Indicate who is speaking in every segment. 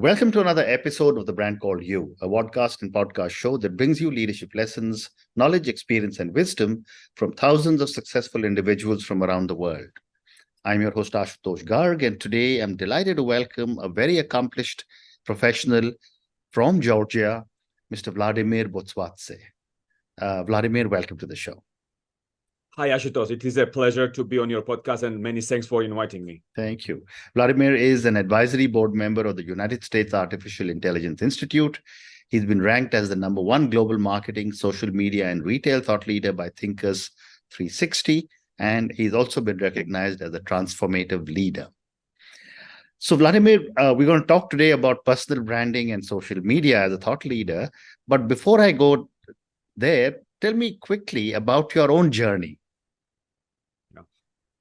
Speaker 1: Welcome to another episode of The Brand Called You, a podcast and podcast show that brings you leadership lessons, knowledge, experience, and wisdom from thousands of successful individuals from around the world. I'm your host, Ashutosh Garg, and today I'm delighted to welcome a very accomplished professional from Georgia, Mr. Vladimer Botsvadze. Vladimir, welcome to the show.
Speaker 2: Hi, Ashutosh. It is a pleasure to be on your podcast, and many thanks for inviting me.
Speaker 1: Thank you. Vladimir is an advisory board member of the United States Artificial Intelligence Institute. He's been ranked as the #1 global marketing, social media, and retail thought leader by Thinkers 360, and he's also been recognized as a transformative leader. So, Vladimir, we're going to talk today about personal branding and social media as a thought leader. But before I go there, tell me quickly about your own journey.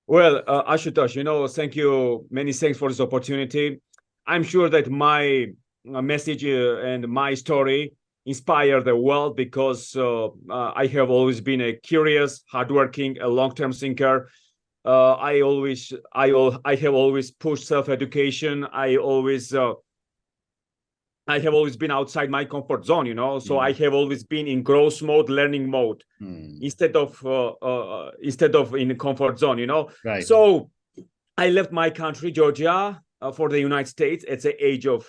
Speaker 2: Well, Ashutosh, thank you. Many thanks for this opportunity. I'm sure that my message and my story inspire the world because I have always been a curious, hardworking, a long-term thinker. I have always pushed self-education. I have always been outside my comfort zone, so I have always been in growth mode, learning mode, instead of in the comfort zone,
Speaker 1: Right.
Speaker 2: So I left my country, Georgia, for the United States at the age of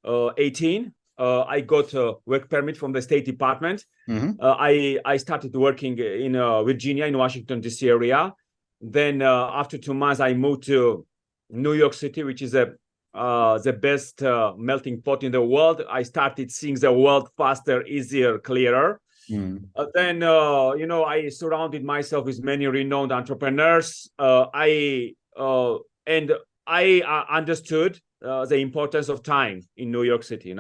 Speaker 2: 18. I got a work permit from the State Department. I started working in Virginia, in Washington, D.C. area. Then after 2 months, I moved to New York City, which is the best melting pot in the world. I started seeing the world faster, easier, clearer. Then, I surrounded myself with many renowned entrepreneurs. I understood the importance of time in New York City.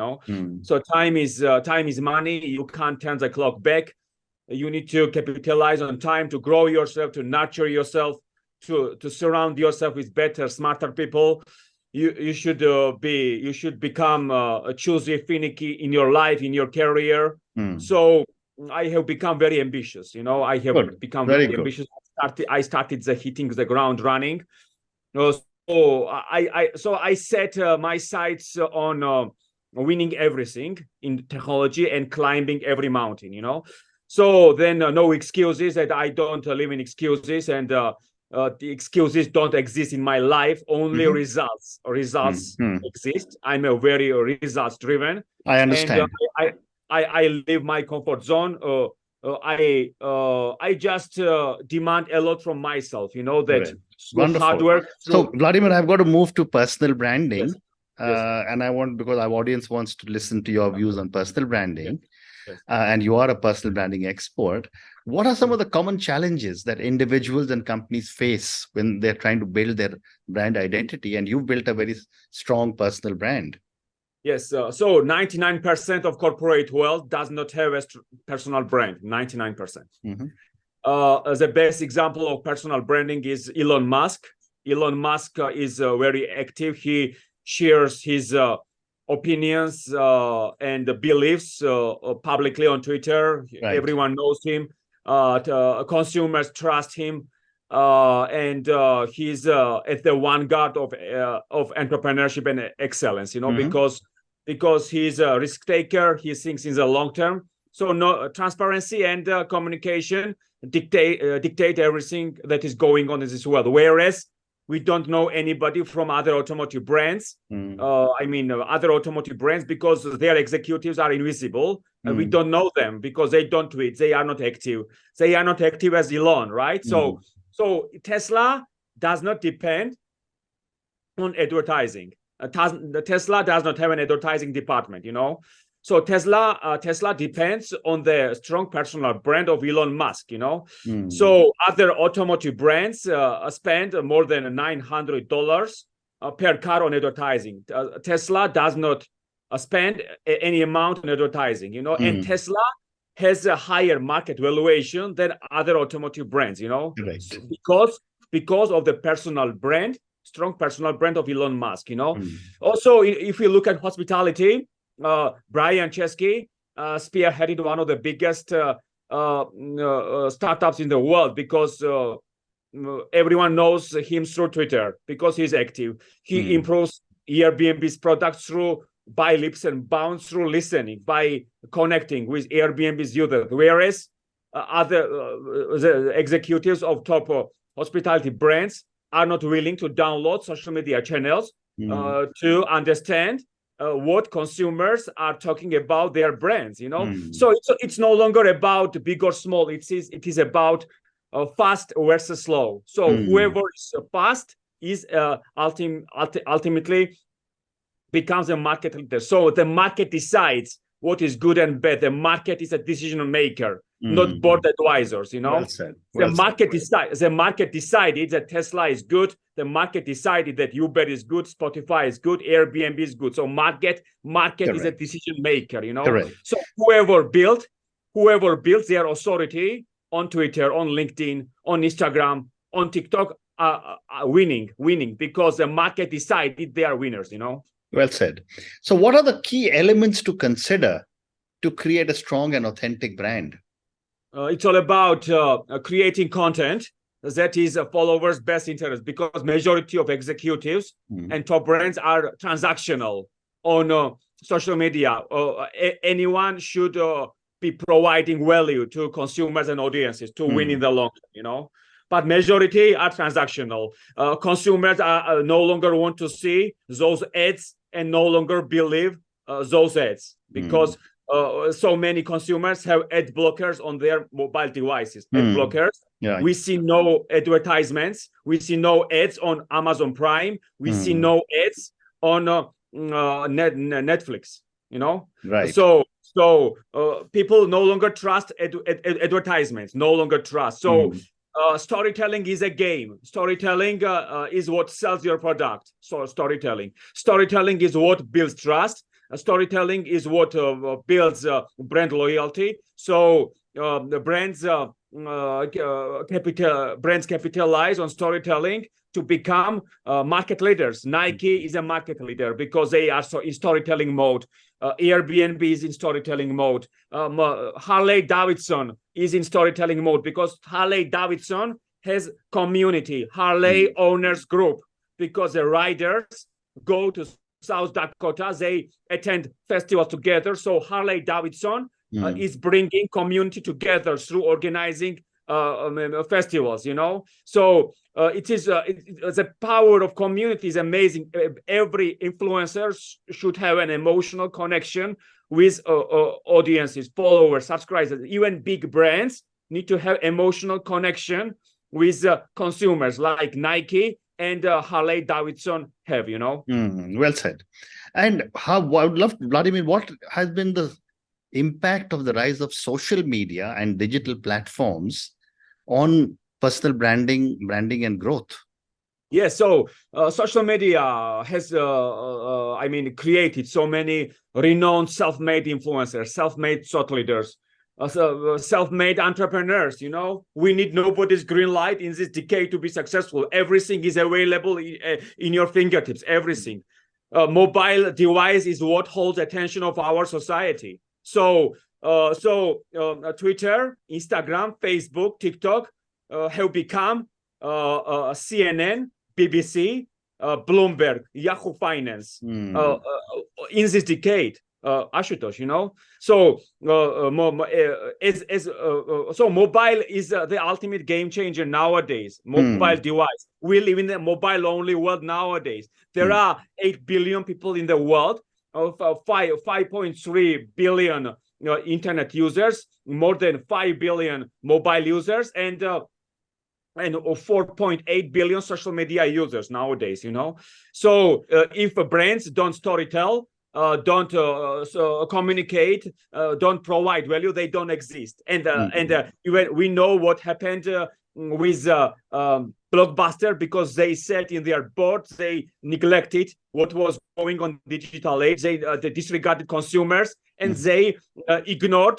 Speaker 2: So time is money. You can't turn the clock back. You need to capitalize on time to grow yourself, to nurture yourself, to surround yourself with better, smarter people. You should become choosy, finicky in your life, in your career. So I have become very ambitious. I have become very ambitious. I started hitting the ground running. So I set my sights on winning everything in technology and climbing every mountain. So then no excuses. That I don't live in excuses, and the excuses don't exist in my life. Only results exist. I'm a very results driven.
Speaker 1: I understand.
Speaker 2: And I leave my comfort zone. I just demand a lot from myself. That hard work.
Speaker 1: So Vladimir, I've got to move to personal branding.
Speaker 2: Yes.
Speaker 1: And I want, because our audience wants to listen to your views on personal branding.
Speaker 2: Yes.
Speaker 1: And you are a personal branding expert. What are some of the common challenges that individuals and companies face when they're trying to build their brand identity? And you've built a very strong personal brand.
Speaker 2: Yes. So 99% of corporate wealth does not have a personal brand. 99%. The best example of personal branding is Elon Musk. Elon Musk is very active. He shares his opinions and beliefs publicly on Twitter. Right. Everyone knows him. Consumers trust him, and he's at the vanguard of entrepreneurship and excellence. Because he's a risk taker. He thinks in the long term. So no transparency and communication dictate everything that is going on in this world. Whereas we don't know anybody from other automotive brands. Other automotive brands, because their executives are invisible. We don't know them because they don't tweet. They are not active. They are not active as Elon, right? So Tesla does not depend on advertising. Tesla does not have an advertising department, So Tesla depends on the strong personal brand of Elon Musk, So other automotive brands spend more than $900 per car on advertising. Tesla does not spend any amount on advertising, and Tesla has a higher market valuation than other automotive brands,
Speaker 1: Right.
Speaker 2: because of the personal brand, strong personal brand of Elon Musk, Also, if you look at hospitality, Brian Chesky spearheaded one of the biggest startups in the world because everyone knows him through Twitter because he's active. He improves Airbnb's products through by leaps and bounds, through listening, by connecting with Airbnb's users. Whereas the executives of top hospitality brands are not willing to download social media channels to understand what consumers are talking about their brands, So it's no longer about big or small. It is about fast versus slow. So whoever is fast is ultimately becomes a market leader. So the market decides what is good and bad. The market is a decision maker, not board advisors.
Speaker 1: Well said.
Speaker 2: The market decided that Tesla is good. The market decided that Uber is good, Spotify is good, Airbnb is good. So market is a decision maker.
Speaker 1: Correct.
Speaker 2: So whoever built their authority on Twitter, on LinkedIn, on Instagram, on TikTok are winning because the market decided they are winners.
Speaker 1: Well said. So what are the key elements to consider to create a strong and authentic brand?
Speaker 2: It's all about creating content that is followers' best interest, because majority of executives and top brands are transactional on social media. Anyone should be providing value to consumers and audiences to win in the long term, But majority are transactional. Consumers are no longer want to see those ads and no longer believe those ads, because so many consumers have ad blockers on their mobile devices. Ad blockers. Yeah. We see no advertisements. We see no ads on Amazon Prime. We see no ads on Netflix.
Speaker 1: Right.
Speaker 2: So people no longer trust advertisements. No longer trust. So. Storytelling is a game. Storytelling is what sells your product. So storytelling is what builds trust. Storytelling is what builds brand loyalty. So the brands capitalize on storytelling to become market leaders. Nike is a market leader because they are in storytelling mode. Airbnb is in storytelling mode. Harley Davidson is in storytelling mode because Harley Davidson has community, Harley Owners Group, because the riders go to South Dakota, they attend festivals together. So Harley Davidson is bringing community together through organizing festivals, So it is the power of community is amazing. Every influencer should have an emotional connection with audiences, followers, subscribers. Even big brands need to have emotional connection with consumers, like Nike and Harley Davidson have.
Speaker 1: Well said. And I would love, Vladimir, what has been the impact of the rise of social media and digital platforms on personal branding and growth?
Speaker 2: Yeah, so social media has, created so many renowned self-made influencers, self-made thought leaders, self-made entrepreneurs. We need nobody's green light in this decade to be successful. Everything is available in your fingertips. Everything. Mobile device is what holds attention of our society. So Twitter, Instagram, Facebook, TikTok have become CNN, BBC, Bloomberg, Yahoo Finance in this decade. Ashutosh, So so mobile is the ultimate game changer nowadays. Mobile device. We live in a mobile-only world nowadays. There are 8 billion people in the world, of 5.3 billion internet users, more than 5 billion mobile users, and 4.8 billion social media users nowadays. So if brands don't storytell, don't communicate, don't provide value, they don't exist. And even we know what happened with Blockbuster, because they said in their boards they neglected what was going on digital age. They disregarded consumers, and they ignored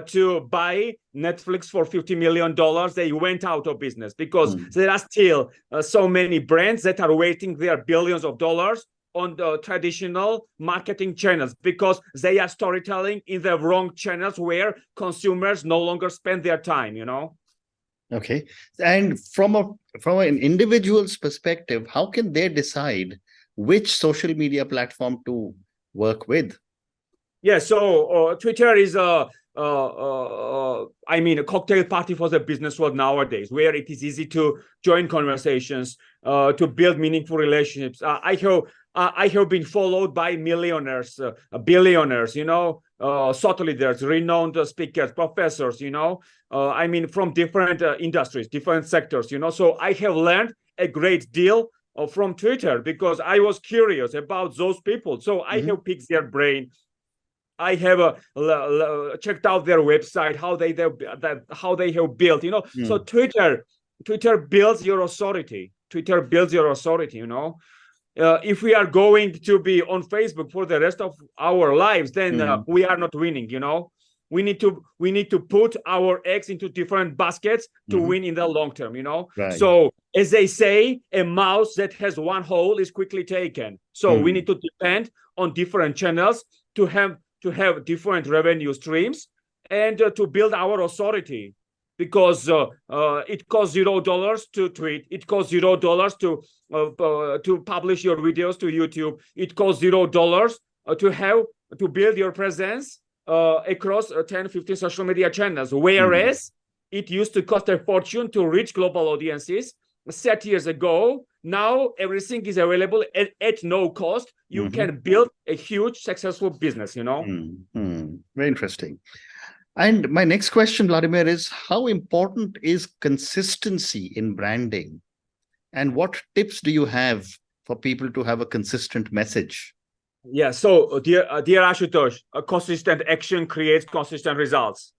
Speaker 2: to buy Netflix for $50 million. They went out of business because there are still so many brands that are wasting their billions of dollars on the traditional marketing channels because they are storytelling in the wrong channels where consumers no longer spend their time.
Speaker 1: Okay. And from an individual's perspective, how can they decide which social media platform to work with?
Speaker 2: Yeah, so Twitter is a cocktail party for the business world nowadays, where it is easy to join conversations, to build meaningful relationships. I have been followed by millionaires, billionaires, thought leaders, renowned speakers, professors, from different industries, different sectors, So I have learned a great deal from Twitter because I was curious about those people. So I have picked their brain. I have checked out their website, how they have built, So Twitter builds your authority. Twitter builds your authority, if we are going to be on Facebook for the rest of our lives, then we are not winning, We need to put our eggs into different baskets to win in the long term,
Speaker 1: Right.
Speaker 2: So as they say, a mouse that has one hole is quickly taken. So we need to depend on different channels to have different revenue streams and to build our authority, because it costs $0 to tweet, it costs $0 to publish your videos to YouTube, it costs $0 to build your presence across 10-15 social media channels, whereas it used to cost a fortune to reach global audiences 30 years ago. Now everything is available at no cost. You can build a huge successful business,
Speaker 1: Very interesting. And my next question, Vladimir, is how important is consistency in branding? And what tips do you have for people to have a consistent message?
Speaker 2: Yeah, so dear Ashutosh, a consistent action creates consistent results,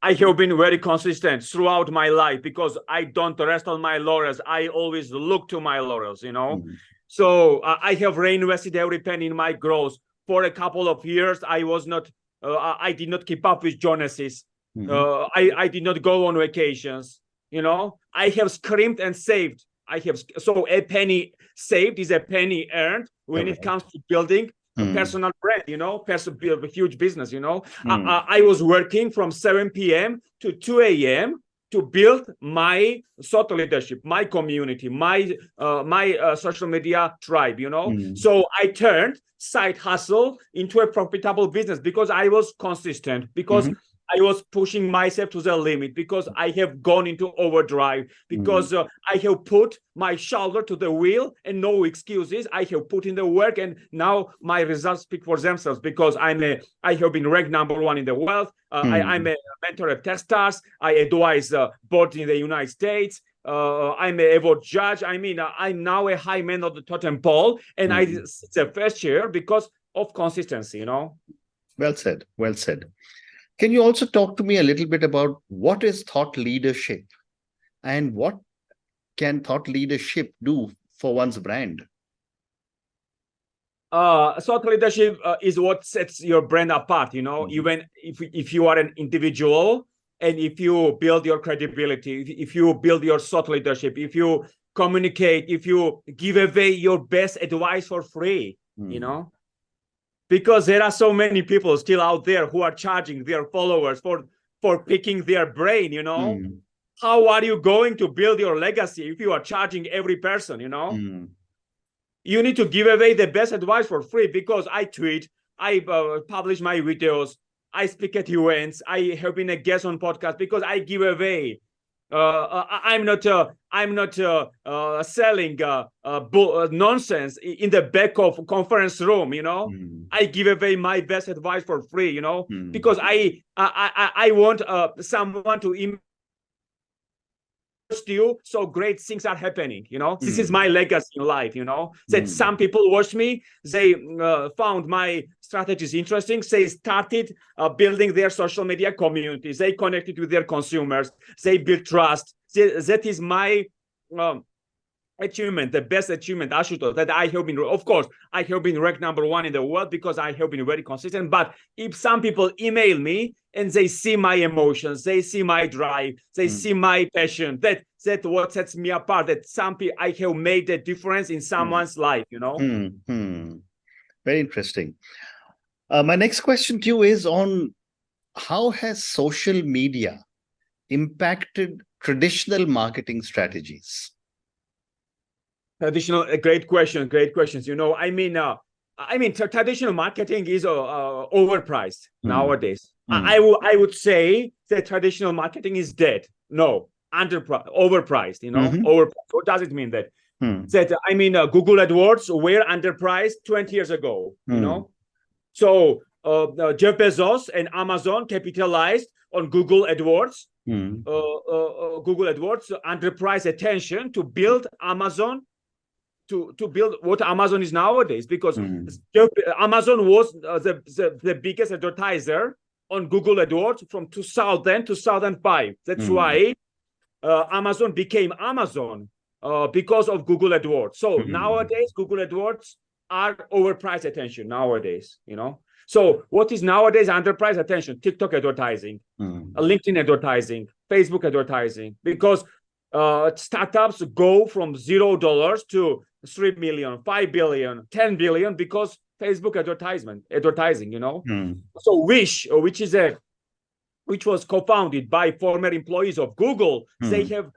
Speaker 2: I have been very consistent throughout my life because I don't rest on my laurels. I always look to my laurels, So I have reinvested every penny in my growth. For a couple of years, I did not keep up with Jonases. I did not go on vacations. I have screamed and saved. So a penny saved is a penny earned when it comes to building a personal brand, build a huge business, I was working from 7 p.m. to 2 a.m. to build my thought leadership, my community, my social media tribe, So I turned side hustle into a profitable business because I was consistent, because I was pushing myself to the limit, because I have gone into overdrive, because I have put my shoulder to the wheel and no excuses. I have put in the work, and now my results speak for themselves because I have been ranked #1 in the world. I'm a mentor at Testars. I advise boards in the United States. I'm an award judge. I'm now a high man of the totem pole, and it's the first year because of consistency,
Speaker 1: Well said. Well said. Can you also talk to me a little bit about what is thought leadership and what can thought leadership do for one's brand?
Speaker 2: Thought leadership is what sets your brand apart, even if you are an individual, and if you build your credibility, if you build your thought leadership, if you communicate, if you give away your best advice for free, because there are so many people still out there who are charging their followers for picking their brain, How are you going to build your legacy if you are charging every person, You need to give away the best advice for free, because I tweet, I publish my videos, I speak at events, I have been a guest on podcasts, because I give away. I'm not selling nonsense in the back of conference room, I give away my best advice for free, because I want someone to you, so great things are happening, This is my legacy in life, That some people watch me, they found my strategies interesting, they started building their social media communities, they connected with their consumers, they built trust. That is my achievement, the best achievement, Ashutosh, that I have been. Of course, I have been ranked #1 in the world because I have been very consistent. But if some people email me and they see my emotions, they see my drive, they see my passion, that what sets me apart. That I have made a difference in someone's life.
Speaker 1: Very interesting. My next question to you is on how has social media impacted traditional marketing strategies?
Speaker 2: Great question. Great questions. Traditional marketing is overpriced nowadays. I would say that traditional marketing is dead. No, overpriced. Overpriced. What does it mean that? Google AdWords were underpriced 20 years ago. So Jeff Bezos and Amazon capitalized on Google AdWords. Google AdWords underpriced attention to build Amazon. To build what Amazon is nowadays, because Amazon was the biggest advertiser on Google AdWords from 2000 to 2005. That's why Amazon became Amazon because of Google AdWords. So nowadays, Google AdWords are overpriced attention nowadays. So what is nowadays underpriced attention? TikTok advertising, LinkedIn advertising, Facebook advertising, because startups go from $0 to 3 million, 5 billion, 10 billion because Facebook advertising. So Wish, which was co-founded by former employees of Google, they have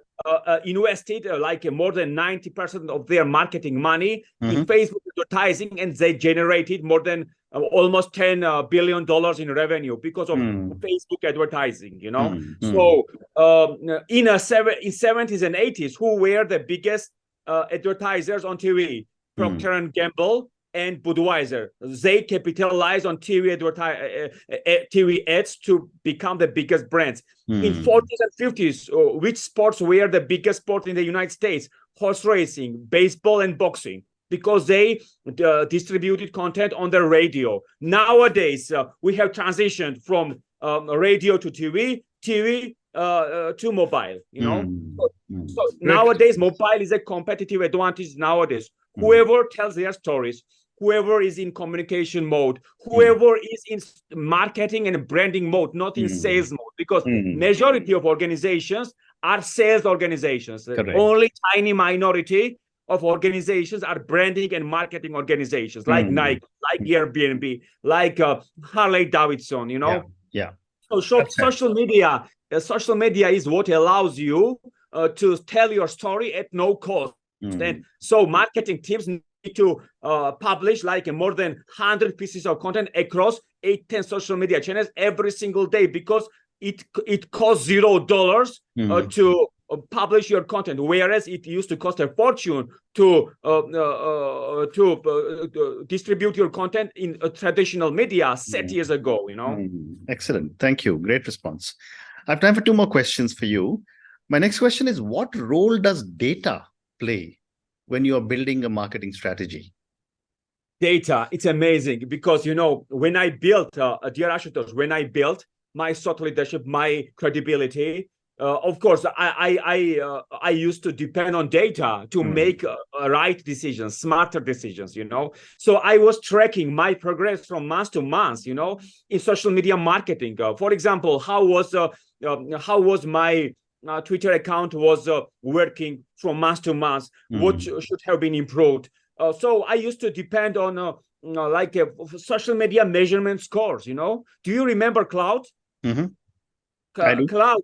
Speaker 2: invested more than 90% of their marketing money in Facebook advertising, and they generated more than almost $10 billion in revenue because of Facebook advertising. So in the 70s and 80s, who were the biggest advertisers on TV? Procter & Gamble and Budweiser. They capitalized on TV ads to become the biggest brands. In 40s and 50s, which sports were the biggest sport in the United States? Horse racing, baseball, and boxing, because they distributed content on the radio. Nowadays, we have transitioned from radio to TV to mobile. So nowadays, mobile is a competitive advantage nowadays. Whoever tells their stories, whoever is in communication mode, whoever is in marketing and branding mode, not in sales mode, because majority of organizations are sales organizations.
Speaker 1: Correct.
Speaker 2: Only tiny minority of organizations are branding and marketing organizations, like Nike, like Airbnb, like Harley Davidson. So social media is what allows you to tell your story at no cost. And so marketing teams need to publish more than 100 pieces of content across 8-10 social media channels every single day, because it costs $0 to publish your content, whereas it used to cost a fortune to distribute your content in traditional media 30 years ago.
Speaker 1: Excellent. Thank you. Great response. I have time for 2 more questions for you. My next question is, what role does data play when you are building a marketing strategy?
Speaker 2: Data, it's amazing, because when I built dear Ashutosh, when I built my thought leadership, my credibility, of course, I used to depend on data to make right decisions, smarter decisions. So I was tracking my progress from month to month. In social media marketing. For example, how was my Twitter account was working from month to month? What should have been improved? So I used to depend on social media measurement scores. Do you remember Cloud? Cloud.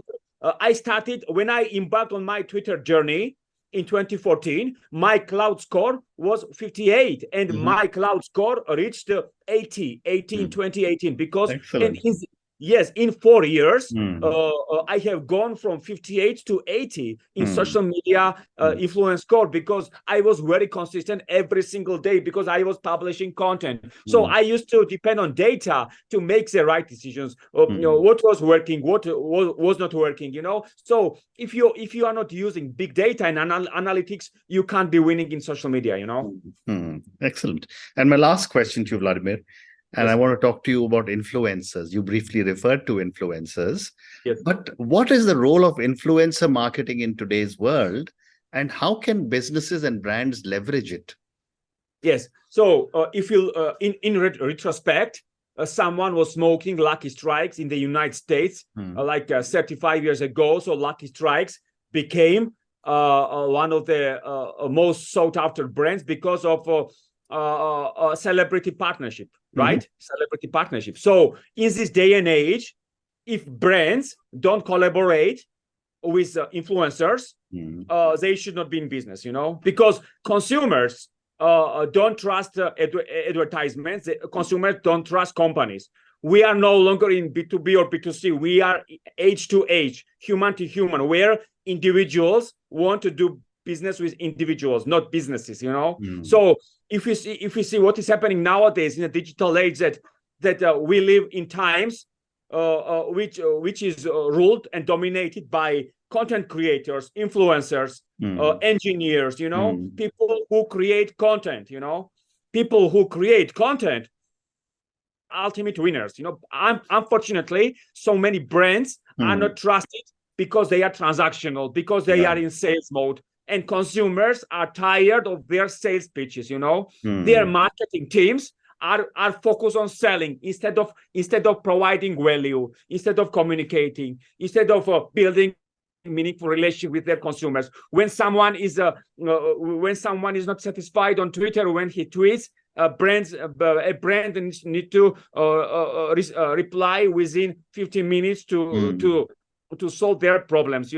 Speaker 2: I started when I embarked on my Twitter journey in 2014. My Cloud score was 58, and my Cloud score reached 80 in 2018, because in 4 years, I have gone from 58 to 80 in social media influence score, because I was very consistent every single day, because I was publishing content. So I used to depend on data to make the right decisions. What was working, what was not working. So if you are not using big data and analytics, you can't be winning in social media.
Speaker 1: Excellent. And my last question to you, Vladimir. And I want to talk to you about influencers. You briefly referred to influencers.
Speaker 2: Yes.
Speaker 1: But what is the role of influencer marketing in today's world, and how can businesses and brands leverage it?
Speaker 2: Yes. So if you, in retrospect, someone was smoking Lucky Strikes in the United States 35 years ago. So Lucky Strikes became one of the most sought after brands because of celebrity partnership. Right? Celebrity partnership. So in this day and age, if brands don't collaborate with influencers, they should not be in business, because consumers don't trust advertisements. Consumers don't trust companies. We are no longer in B2B or B2C. We are age to age, human to human, where individuals want to do business with individuals, not businesses, So if we see what is happening nowadays in the digital age, that we live in times which is ruled and dominated by content creators, influencers, engineers, people who create content, people who create content, ultimate winners. Unfortunately, so many brands are not trusted because they are transactional, because they are in sales mode, and consumers are tired of their sales pitches. Their marketing teams are focused on selling instead of providing value, instead of communicating, instead of building meaningful relationship with their consumers. When someone is not satisfied on Twitter, when he tweets, a brand need to reply within 15 minutes to solve their problems.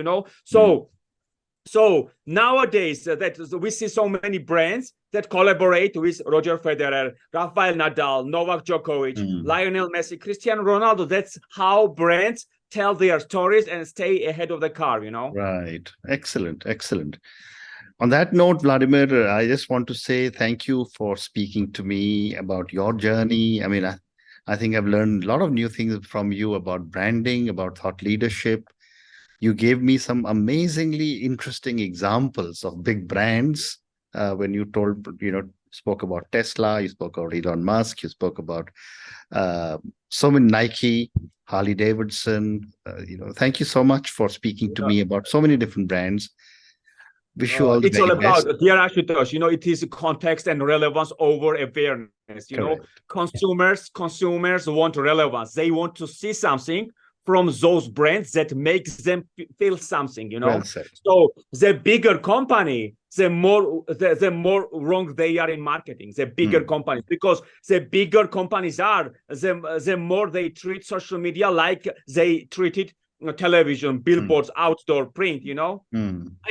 Speaker 2: So nowadays that we see so many brands that collaborate with Roger Federer, Rafael Nadal, Novak Djokovic, Lionel Messi, Cristiano Ronaldo. That's how brands tell their stories and stay ahead of the car,
Speaker 1: Right. Excellent. On that note, Vladimir, I just want to say thank you for speaking to me about your journey. I mean, I think I've learned a lot of new things from you about branding, about thought leadership. You gave me some amazingly interesting examples of big brands when you spoke about Tesla, you spoke about Elon Musk, you spoke about so many Nike, Harley Davidson. Thank you so much for speaking to me about so many different brands. Wish you all the very best.
Speaker 2: Dear Ashutosh, it is context and relevance over awareness. Consumers want relevance. They want to see something from those brands that makes them feel something,
Speaker 1: Well said.
Speaker 2: So the bigger company, the more wrong they are in marketing, the bigger companies, because the bigger companies are, the more they treat social media like they treated television, billboards, outdoor, print, I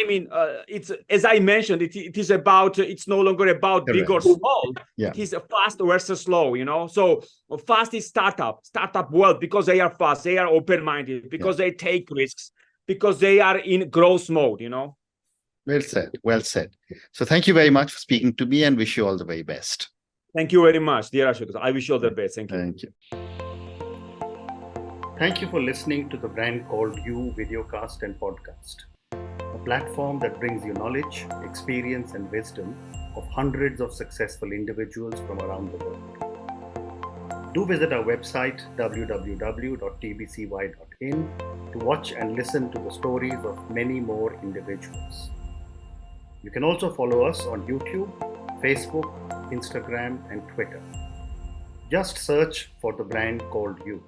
Speaker 2: mean, it's, as I mentioned, it's no longer about big or small. It is a fast versus slow, so fast is startup world, because they are fast, they are open-minded, because they take risks, because they are in growth mode,
Speaker 1: Well said. So thank you very much for speaking to me, and wish you all the very best.
Speaker 2: Thank you very much, dear Ashok. I wish you all the best. Thank you.
Speaker 1: Thank you for listening to the Brand Called You videocast and podcast, a platform that brings you knowledge, experience, and wisdom of hundreds of successful individuals from around the world. Do visit our website www.tbcy.in to watch and listen to the stories of many more individuals. You can also follow us on YouTube, Facebook, Instagram, and Twitter. Just search for the Brand Called You.